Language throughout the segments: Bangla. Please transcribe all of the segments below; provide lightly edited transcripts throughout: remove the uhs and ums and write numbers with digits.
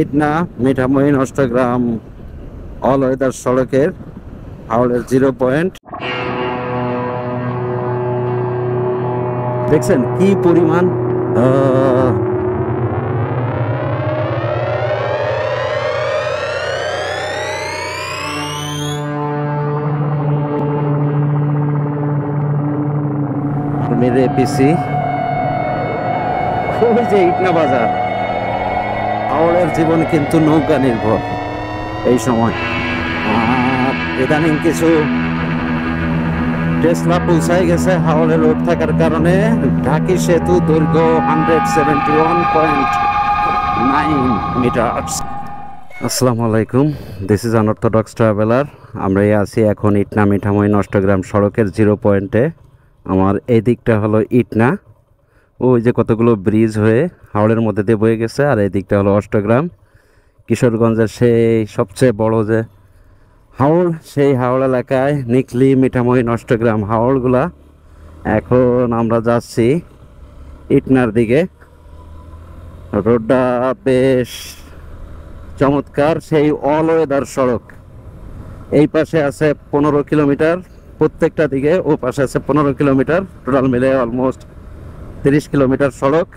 ইটনা মিঠামইন অষ্টগ্রাম অল ওয়েদার সড়কের হাওড়ের 0 পয়েন্ট। দেখছেন কি পরিমাণ মেরে পিসি ওই যে ইটনা বাজার। হাওড়ের জীবন কিন্তু নৌকা নির্ভর এই সময়। ইদানিং কিছু টেসলা পৌঁছায় গেছে হাওড়ে রোড থাকার কারণে। ঢাকি সেতু দৈর্ঘ্য 171.9 মিটার। আসসালামু আলাইকুম, দিস ইজ আনঅর্থোডক্স ট্রাভেলার। আমরা আছি এখন ইটনা মিঠামইন অষ্টগ্রাম সড়কের 0 পয়েন্টে। আমার এই দিকটা হলো ইটনা, ওই যে কতগুলো ব্রিজ হয়ে হাওড়ের মধ্যে দিয়ে বয়ে গেছে, আর এই দিকটা হলো অষ্টগ্রাম, কিশোরগঞ্জের সেই সবচেয়ে বড় যে হাওড়, সেই হাওড় এলাকায় নিকলি মিঠামইন অষ্টগ্রাম হাওড়গুলা। এখন আমরা যাচ্ছি ইটনার দিকে। রোডটা বেশ চমৎকার, সেই অল ওয়েদার সড়ক। এই পাশে আছে 15 কিলোমিটার প্রত্যেকটা দিকে, ও পাশে আছে 15 কিলোমিটার, টোটাল মিলে অলমোস্ট 30 কিলোমিটার সড়ক।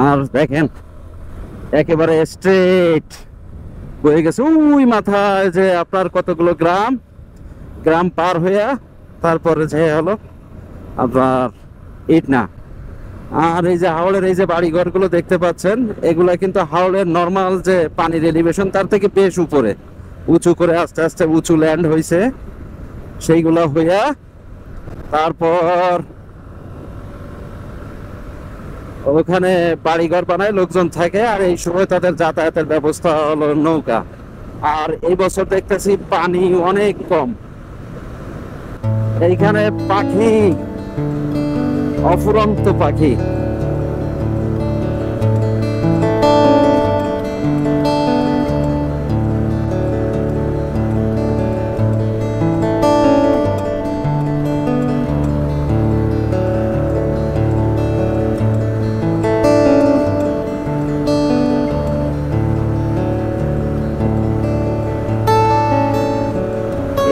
আর দেখেন একেবারে স্ট্রেট বয়ে গেছে ওই মাথায় যে আপনার কতগুলো গ্রাম গ্রাম পার হইয়া তারপরে যে হলো আপনার ইটনা। আর এই যে হাওড়ের এই যে বাড়িঘরগুলো দেখতে পাচ্ছেন, এগুলা কিন্তু হাওড়ের নর্মাল যে পানির এলিভেশন তার থেকে বেশ উপরে, উঁচু করে আস্তে আস্তে উঁচু ল্যান্ড হয়েছে সেইগুলা হইয়া তারপর ওখানে বাড়িঘর বানায়, লোকজন থাকে, আর এই সময় তাদের যাতায়াতের ব্যবস্থা হলো নৌকা। আর এই বছর দেখতেছি পানি অনেক কম, এইখানে পাখি অফুরন্ত পাখি।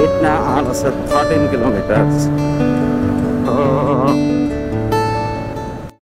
ইটনা আর আছে 13 কিলোমিটার।